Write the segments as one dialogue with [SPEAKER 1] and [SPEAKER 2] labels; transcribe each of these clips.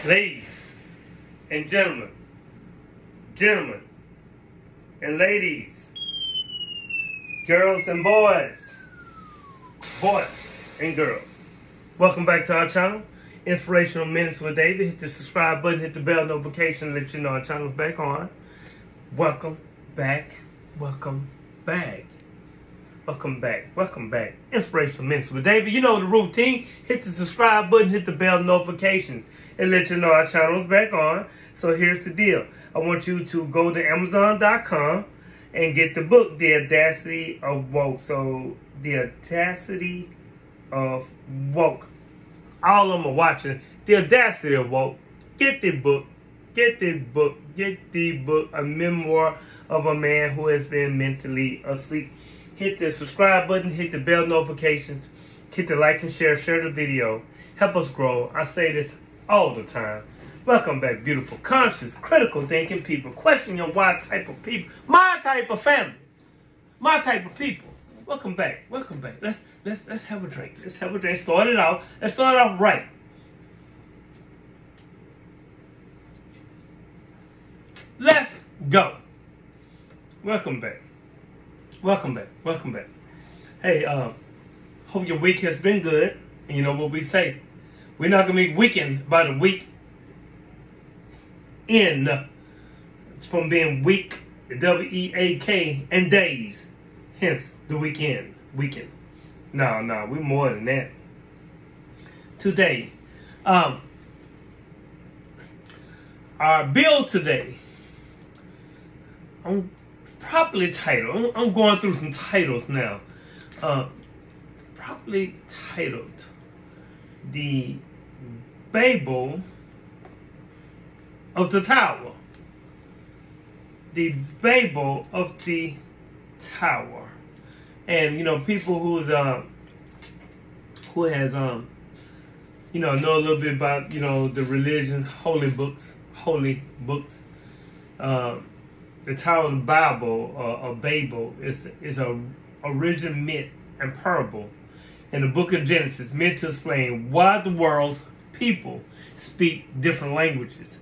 [SPEAKER 1] Ladies and gentlemen, gentlemen and ladies, girls and boys, boys and girls, welcome back to our channel, Inspirational Minutes with David. Hit the subscribe button, hit the bell notification, let you know our channel's back on. Welcome back, welcome back. Welcome back, welcome back. Inspirational Minutes with David. You know the routine. Hit the subscribe button, hit the bell notifications, and let you know our channel is back on. So here's the deal. I want you to go to Amazon.com and get the book, The Audacity of Woke. So, The Audacity of Woke. All of them are watching. The Audacity of Woke. Get the book. Get the book. Get the book. A memoir of a man who has been mentally asleep. Hit the subscribe button, hit the bell notifications, hit the like and share the video. Help us grow. I say this all the time. Welcome back, beautiful, conscious, critical thinking people. Question your why type of people. My type of family. My type of people. Welcome back. Welcome back. Let's have a drink. Let's have a drink. Start it off. Let's start off right. Let's go. Welcome back. Welcome back. Welcome back. Hey, hope your week has been good. And you know what we say. We're not going to be weakened by the week end from being weak, W-E-A-K, and days. Hence, the weekend. Weekend. No, we're more than that. Today, our bill today, properly titled. I'm going through some titles now. Properly titled, The Babel of the Tower. The Babel of the Tower. And you know, people who has know a little bit about, you know, the religion, holy books. The Tower of the Bible, or Babel, is a original myth and parable in the book of Genesis, meant to explain why the world's people speak different languages.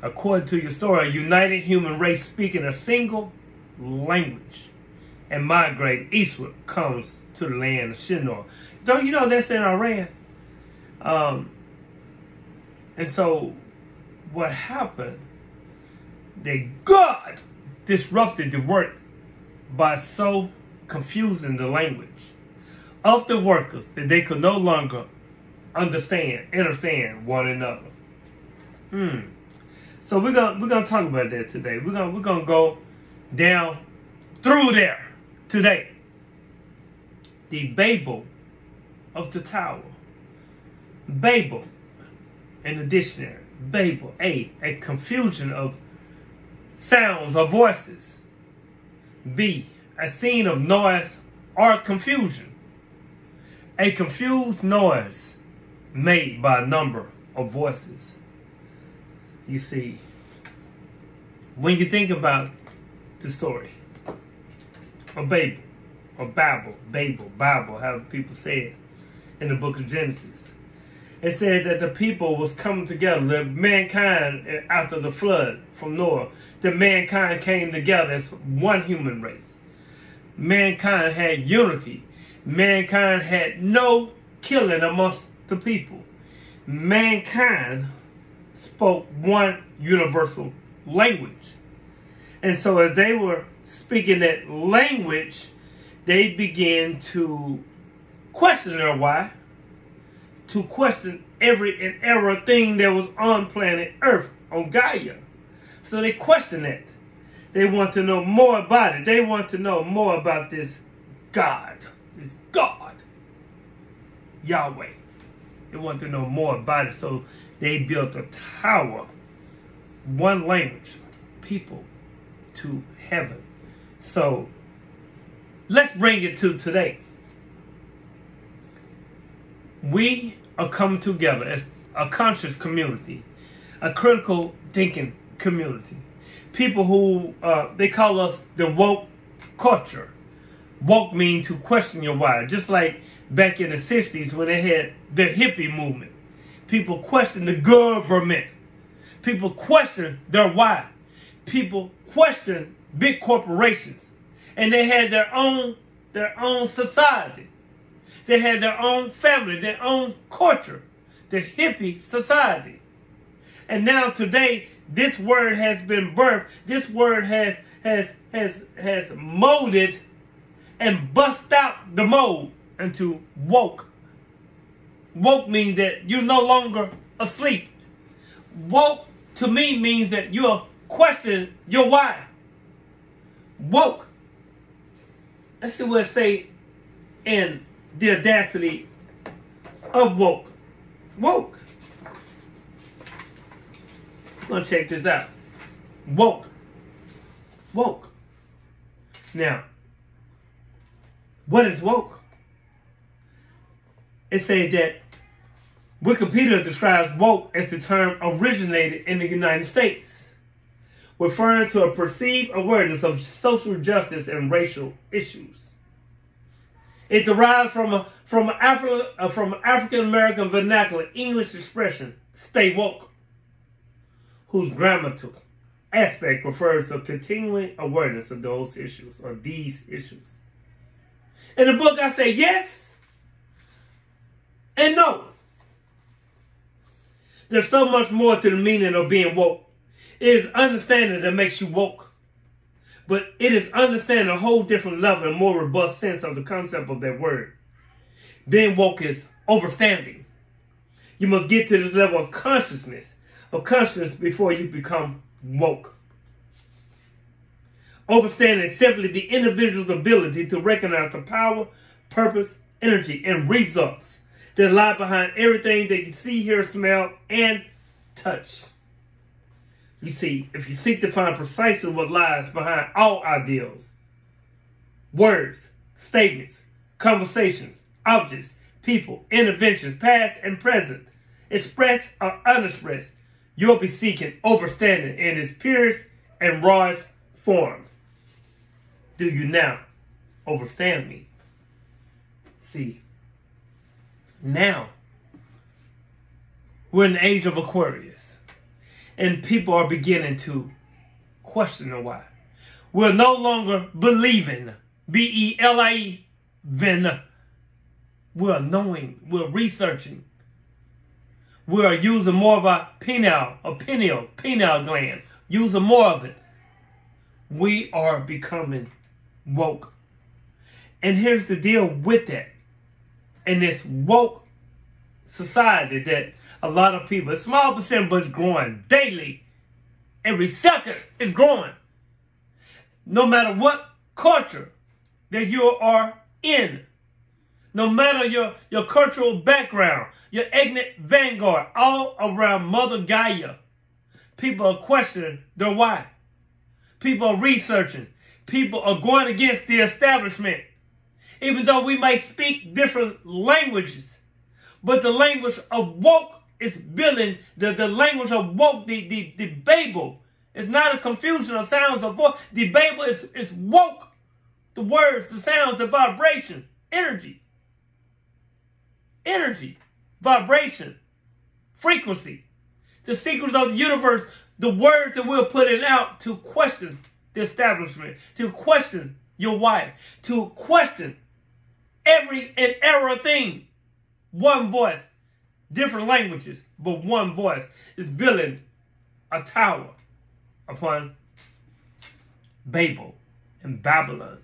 [SPEAKER 1] According to your story, a united human race speaking a single language and migrate eastward comes to the land of Shinar. Don't you know that's in Iran? And so what happened, that God disrupted the work by so confusing the language of the workers that they could no longer understand one another. So we're gonna talk about that today. We're gonna go down through there today. The Babel of the Tower. Babel in the dictionary. Babel, a confusion of sounds or voices. B, a scene of noise or confusion. A confused noise made by a number of voices. You see, when you think about the story of Babel, or Babel, how people say it in the book of Genesis, it said that the people was coming together, that mankind, after the flood from Noah, that mankind came together as one human race. Mankind had unity. Mankind had no killing amongst the people. Mankind spoke one universal language. And so as they were speaking that language, they began to question their why, to question everything that was on planet Earth, on Gaia. So they question it. They want to know more about it. They want to know more about this God. This God. Yahweh. They want to know more about it. So they built a tower. One language. People to heaven. So let's bring it to today. We are coming together as a conscious community. A critical thinking community. People who, they call us the woke culture. Woke means to question your why. Just like back in the 60s when they had the hippie movement. People questioned the government. People question their why. People question big corporations. And they had their own society. They had their own family, their own culture, the hippie society. And now today, this word has been birthed. This word has molded and bust out the mold into woke. Woke means that you're no longer asleep. Woke to me means that you're questioning your why. Woke. Let's see what it say in the audacity of woke. Woke. I'm going to check this out. Woke. Woke. Now, what is woke? It said that Wikipedia describes woke as the term originated in the United States, referring to a perceived awareness of social justice and racial issues. It derives from African American vernacular English expression, stay woke, whose grammatical aspect refers to continuing awareness of those issues or these issues. In the book, I say yes and no. There's so much more to the meaning of being woke. It is understanding that makes you woke. But it is understanding a whole different level and more robust sense of the concept of that word. Being woke is overstanding. You must get to this level of consciousness before you become woke. Overstanding is simply the individual's ability to recognize the power, purpose, energy, and results that lie behind everything that you see, hear, smell, and touch. You see, if you seek to find precisely what lies behind all ideals, words, statements, conversations, objects, people, interventions, past and present, expressed or unexpressed, you'll be seeking overstanding in its purest and rawest form. Do you now overstand me? See, now we're in the age of Aquarius, and people are beginning to question the why. We're no longer believing, B-E-L-I-E-vin. We're knowing, we're researching. We are using more of our pineal gland, using more of it. We are becoming woke. And here's the deal with that. In this woke society that a lot of people, a small percent, but it's growing daily. Every second it's growing. No matter what culture that you are in, no matter your cultural background, your ethnic vanguard, all around Mother Gaia, people are questioning their why. People are researching. People are going against the establishment. Even though we may speak different languages, but the language of woke is building, the language of woke, the Babel is not a confusion of sounds of voice. The Babel is woke. The words, the sounds, the vibration, energy, vibration, frequency, the secrets of the universe, the words that we're putting out to question the establishment, to question your why, to question every and everything. One voice, different languages, but one voice is building a tower upon Babel and Babylon.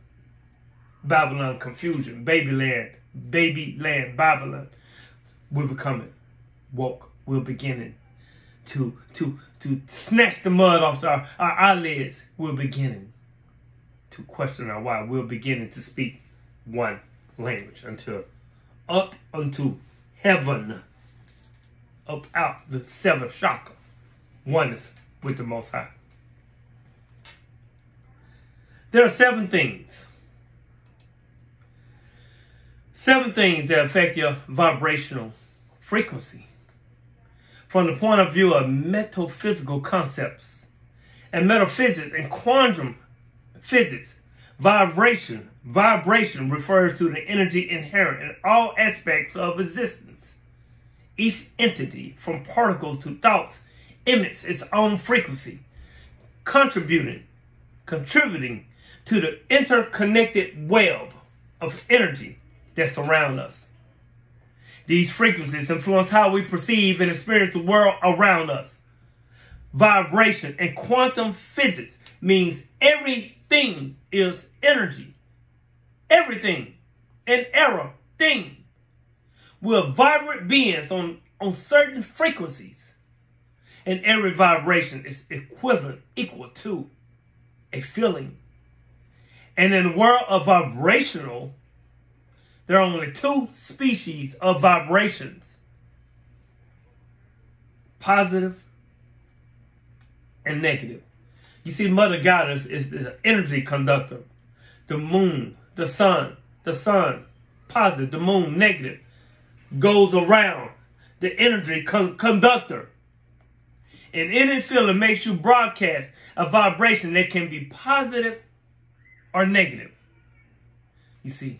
[SPEAKER 1] Babylon confusion, babyland, Babylon. We're becoming woke. We're beginning to snatch the mud off our eyelids. We're beginning to question our why. We're beginning to speak one language until up unto heaven, up out the seventh chakra, oneness with the Most High. There are seven things that affect your vibrational frequency from the point of view of metaphysical concepts and metaphysics and quantum physics. Vibration refers to the energy inherent in all aspects of existence. Each entity, from particles to thoughts, emits its own frequency, contributing to the interconnected web of energy that surrounds us. These frequencies influence how we perceive and experience the world around us. Vibration and quantum physics means everything is energy. Everything and everything. We're vibrant beings on certain frequencies. And every vibration is equal to a feeling. And in the world of vibrational, there are only two species of vibrations: positive and negative. You see, Mother Goddess is the energy conductor. The moon, the sun, positive, the moon, negative, goes around the energy conductor. And any feeling makes you broadcast a vibration that can be positive or negative. You see,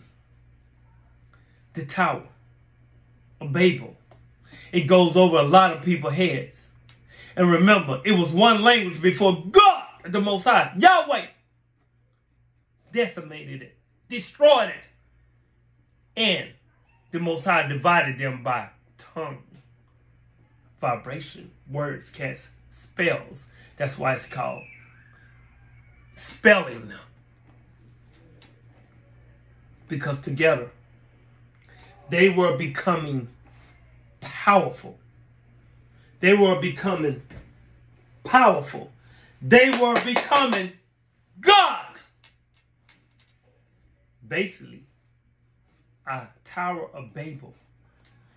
[SPEAKER 1] the Tower of Babel, it goes over a lot of people's heads. And remember, it was one language before God, the Most High, Yahweh, decimated it, destroyed it. And the Most High divided them by tongue, vibration, words, cast spells. That's why it's called spelling. Because together, they were becoming powerful. They were becoming powerful. They were becoming God. Basically, our Tower of Babel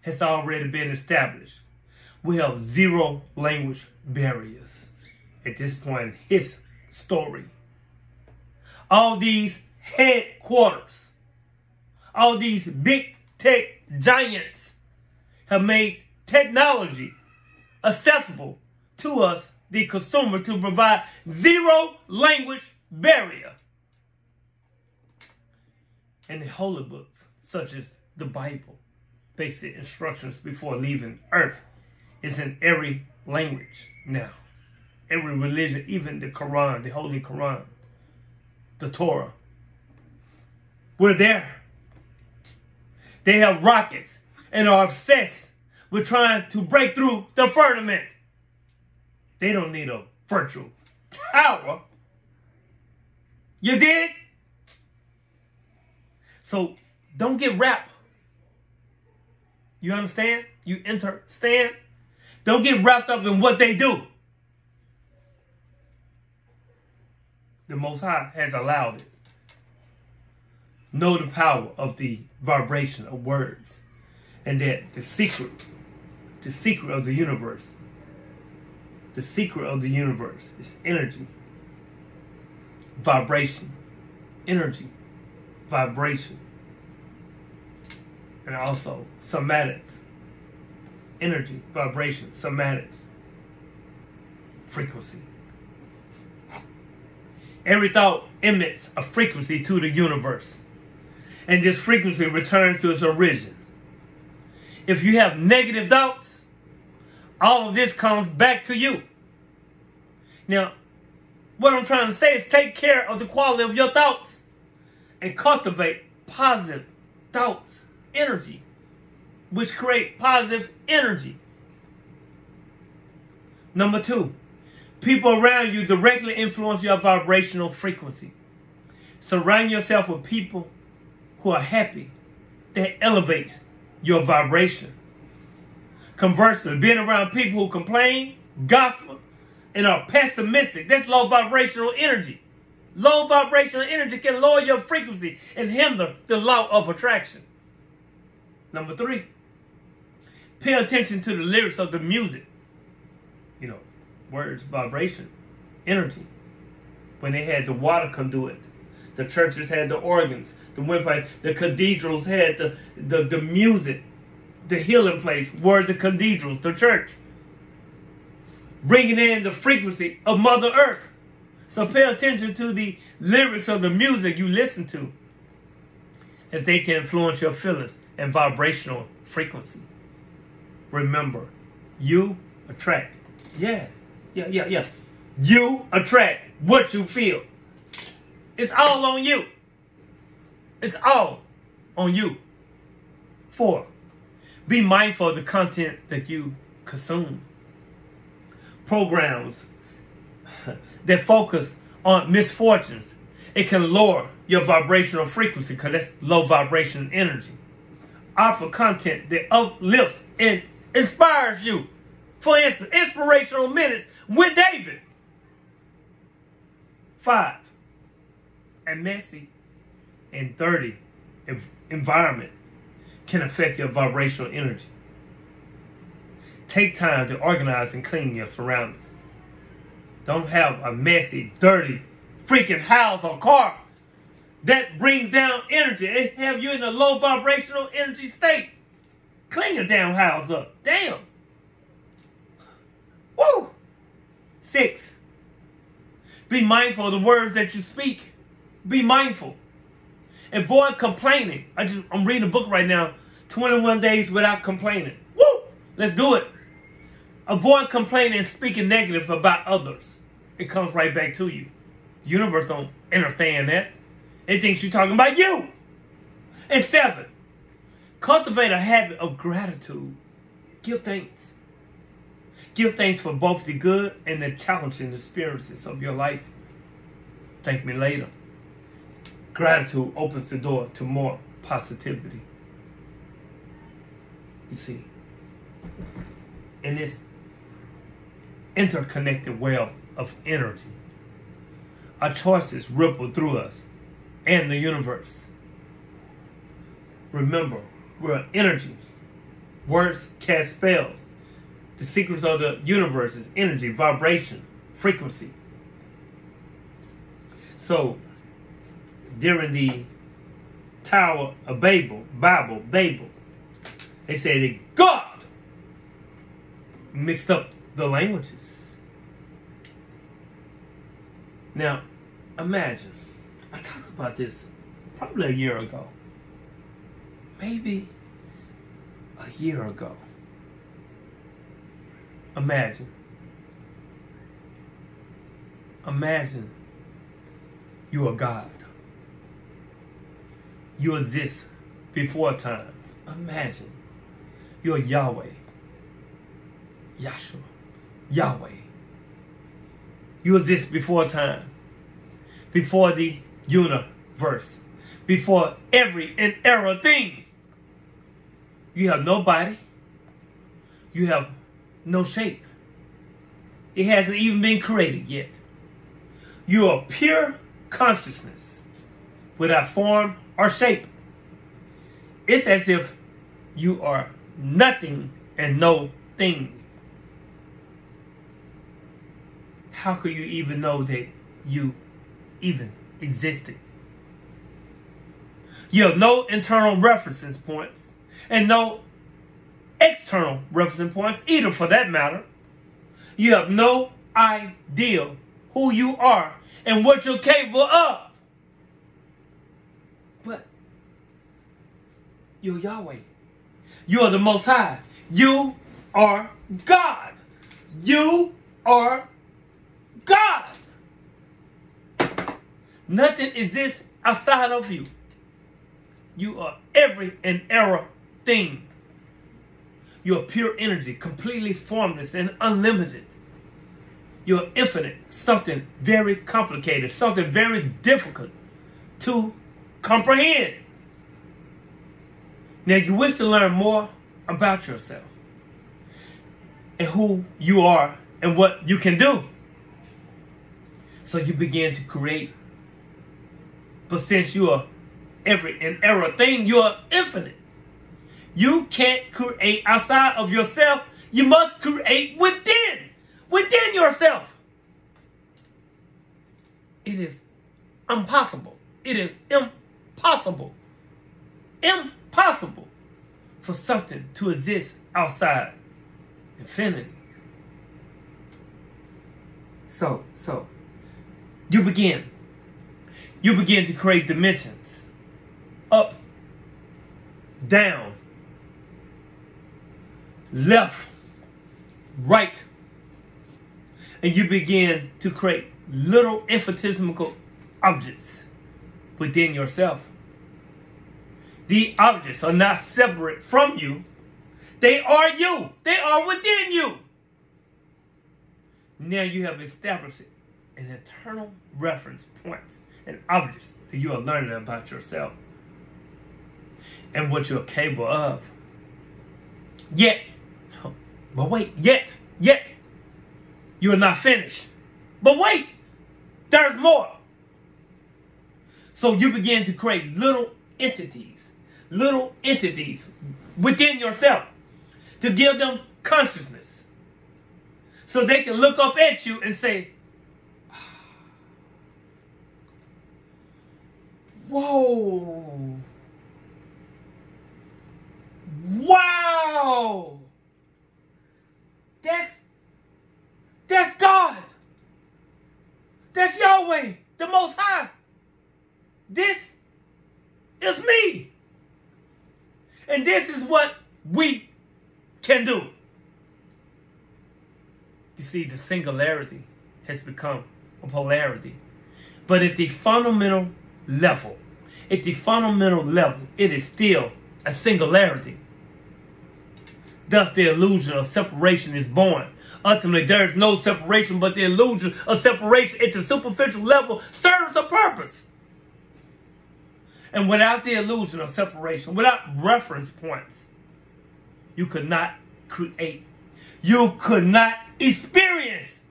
[SPEAKER 1] has already been established. We have 0 language barriers at this point in his story. All these headquarters, all these big tech giants have made technology accessible to us, the consumer, to provide 0 language barrier. And the holy books, such as the Bible, basic instructions before leaving Earth, is in every language now. Every religion, even the Quran, the Holy Quran, the Torah. We're there. They have rockets and are obsessed with trying to break through the firmament. They don't need a virtual tower. You dig? So don't get wrapped. You understand? You understand? Don't get wrapped up in what they do. The Most High has allowed it. Know the power of the vibration of words, and that the secret of the universe, is energy, vibration, energy, vibration, and also somatics, energy, vibration, somatics, frequency. Every thought emits a frequency to the universe, and this frequency returns to its origin. If you have negative thoughts, all of this comes back to you. Now, what I'm trying to say is take care of the quality of your thoughts and cultivate positive thoughts, energy, which create positive energy. Number 2, people around you directly influence your vibrational frequency. Surround yourself with people who are happy. That elevates your vibration. Conversely, being around people who complain, gossip, and are pessimistic, that's low vibrational energy. Low vibrational energy can lower your frequency and hinder the law of attraction. Number 3, pay attention to the lyrics of the music. You know, words, vibration, energy. When they had the water conduit, the churches had the organs, the windpipe, the cathedrals had the music, the healing place, were the cathedrals, the church. Bringing in the frequency of Mother Earth. So pay attention to the lyrics of the music you listen to, as they can influence your feelings and vibrational frequency. Remember, you attract. Yeah, Yeah. You attract what you feel. It's all on you. It's all on you. 4, be mindful of the content that you consume. Programs that focus on misfortunes, it can lower your vibrational frequency because that's low vibration energy. Offer content that uplifts and inspires you. For instance, Inspirational Minutes with David. 5, a messy and dirty environment can affect your vibrational energy. Take time to organize and clean your surroundings. Don't have a messy, dirty, freaking house or car. That brings down energy. It have you in a low vibrational energy state. Clean your damn house up. Damn. Woo! 6, be mindful of the words that you speak. Be mindful. Avoid complaining. I'm reading a book right now, 21 Days Without Complaining. Woo! Let's do it. Avoid complaining and speaking negative about others. It comes right back to you. The universe don't understand that. It thinks you're talking about you. And 7, cultivate a habit of gratitude. Give thanks. Give thanks for both the good and the challenging experiences of your life. Thank me later. Gratitude opens the door to more positivity. You see, in this interconnected web of energy, our choices ripple through us and the universe. Remember, we're energy. Words cast spells. The secrets of the universe is energy, vibration, frequency. So, during the Tower of Babel, they say that God mixed up the languages. Now, imagine, I talked about this probably a year ago. Maybe a year ago. Imagine you are God. You exist before time. Imagine you're Yahweh. Yahshua. Yahweh. You exist before time. Before the universe. Before every and every thing. You have no body. You have no shape. It hasn't even been created yet. You are pure consciousness without form or shape. It's as if you are nothing and no thing. How could you even know that you even existed? You have no internal reference points and no external reference points either, for that matter. You have no idea who you are and what you're capable of. But you're Yahweh. You are the Most High. You are God. You are God. Nothing exists outside of you. You are every and every thing. You're pure energy, completely formless and unlimited. You're infinite, something very complicated, something very difficult to comprehend. Now, you wish to learn more about yourself and who you are and what you can do. So you begin to create. But since you are every and everything, you are infinite. You can't create outside of yourself. You must create within yourself. It is impossible. It is impossible for something to exist outside infinity. So you begin to create dimensions, up, down, left, right, And you begin to create little infinitesimal objects within yourself. The objects are not separate from you. They are you. They are within you. Now you have established an eternal reference points and objects that you are learning about yourself and what you're capable of. Yet, you are not finished. But wait, there's more. So you begin to create little entities within yourself to give them consciousness. So they can look up at you and say, whoa, wow, that's God. That's Yahweh, the Most High. This is me. And this is what we can do. You see, the singularity has become a polarity. But at the fundamental level, it is still a singularity. Thus, the illusion of separation is born. Ultimately, there is no separation, but the illusion of separation at the superficial level serves a purpose. And without the illusion of separation, without reference points, you could not create. You could not experience.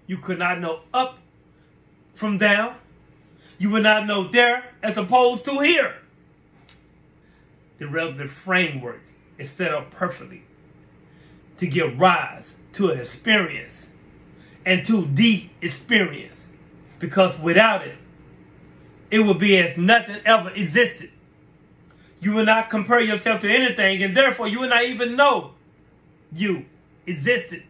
[SPEAKER 1] You could not know up from down. You would not know there as opposed to here. The relative framework is set up perfectly to give rise to an experience and to the experience. Because without it, it would be as nothing ever existed. You will not compare yourself to anything, and therefore you will not even know you existed.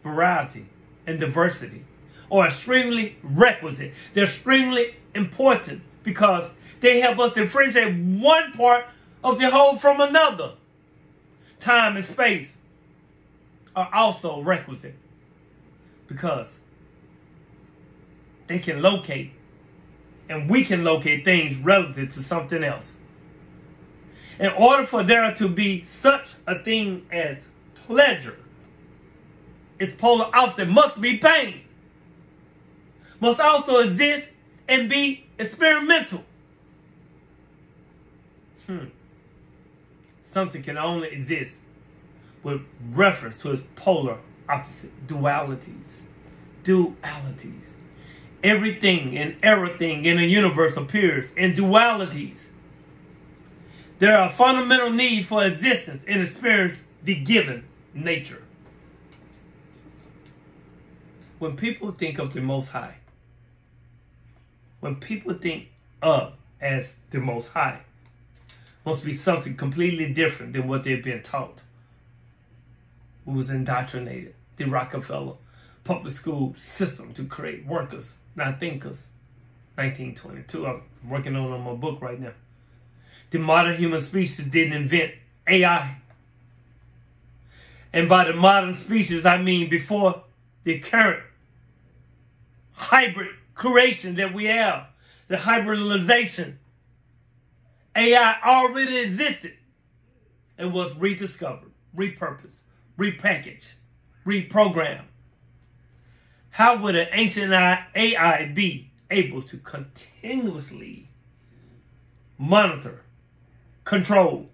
[SPEAKER 1] Variety and diversity are extremely requisite. They're extremely important because they help us differentiate one part of the whole from another. Time and space are also requisite because they can locate and we can locate things relative to something else. In order for there to be such a thing as pleasure, its polar opposite must be pain. Must also exist and be experimental. Something can only exist with reference to its polar opposite, dualities. Everything and everything in the universe appears in dualities. There are a fundamental need for existence and experience the given nature. When people think of the Most High, when people think of as the Most High, must be something completely different than what they've been taught. Who was indoctrinated. The Rockefeller public school system to create workers, not thinkers. 1922. I'm working on my book right now. The modern human species didn't invent AI. And by the modern species, I mean before the current hybrid creation that we have, the hybridization. AI already existed and was rediscovered, repurposed, repackaged, reprogrammed. How would an ancient AI be able to continuously monitor, control,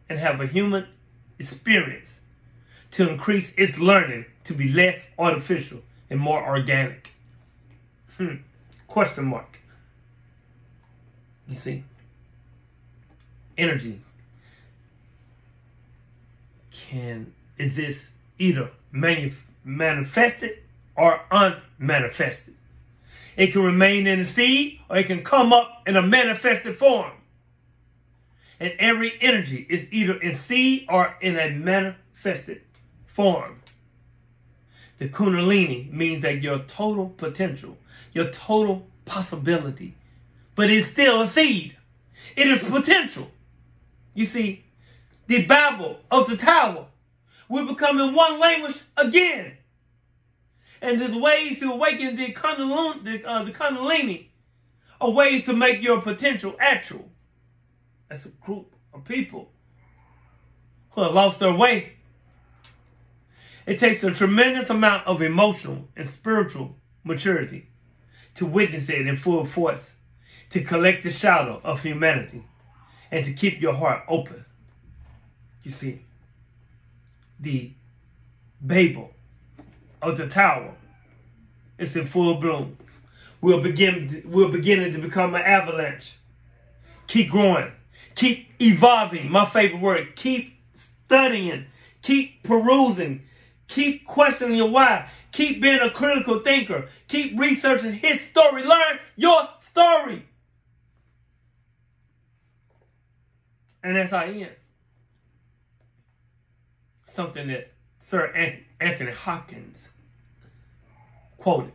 [SPEAKER 1] and have a human experience to increase its learning to be less artificial and more organic? Question mark. You see, energy can exist either manifested or unmanifested. It can remain in the seed or it can come up in a manifested form. And every energy is either in seed or in a manifested form. The Kundalini means that your total potential, your total possibility, but it's still a seed. It is potential. You see, the Babel of the Tower we're becoming one language again. And there's ways to awaken the Kundalini are ways to make your potential actual. That's a group of people who have lost their way. It takes a tremendous amount of emotional and spiritual maturity to witness it in full force, to collect the shadow of humanity, and to keep your heart open. You see, the Babel of the Tower is in full bloom. We're beginning to become an avalanche. Keep growing. Keep evolving. My favorite word. Keep studying. Keep perusing. Keep questioning your why. Keep being a critical thinker. Keep researching his story. Learn your story. And as I end, something that Sir Anthony Hopkins quoted,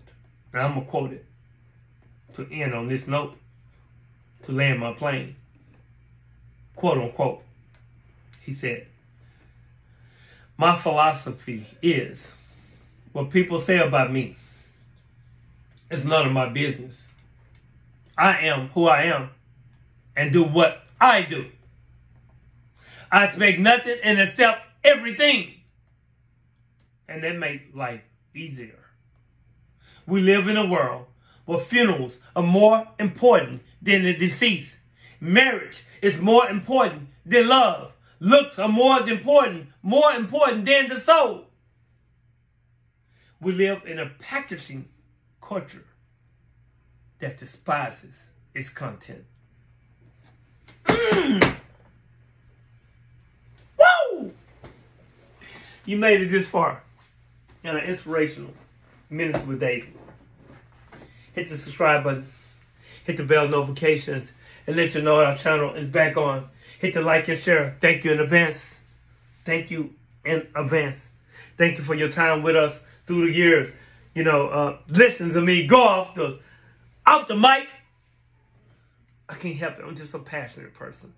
[SPEAKER 1] and I'm going to quote it to end on this note, to land my plane. Quote unquote. He said, "My philosophy is, what people say about me is none of my business. I am who I am and do what I do. I expect nothing and accept everything." And that makes life easier. We live in a world where funerals are more important than the deceased. Marriage is more important than love. Looks are more important than the soul. We live in a packaging culture that despises its content. Woo! You made it this far in an inspirational Minutes with David. Hit the subscribe button, hit the bell notifications, and let you know our channel is back on. Hit the like and share. Thank you in advance. Thank you in advance. Thank you for your time with us through the years. You know, listen to me go off the mic. I can't help it. I'm just a passionate person.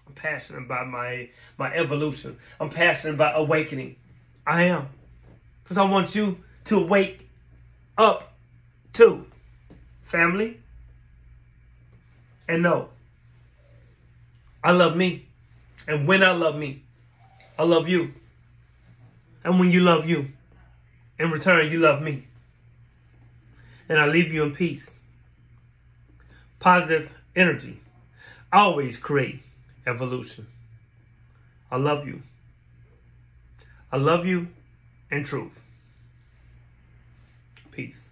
[SPEAKER 1] I'm passionate about my evolution. I'm passionate about awakening. I am. Because I want you to wake up too. Family. And know, I love me. And when I love me, I love you. And when you love you, in return, you love me. And I leave you in peace. Positive energy always create evolution. I love you. I love you in truth. Peace.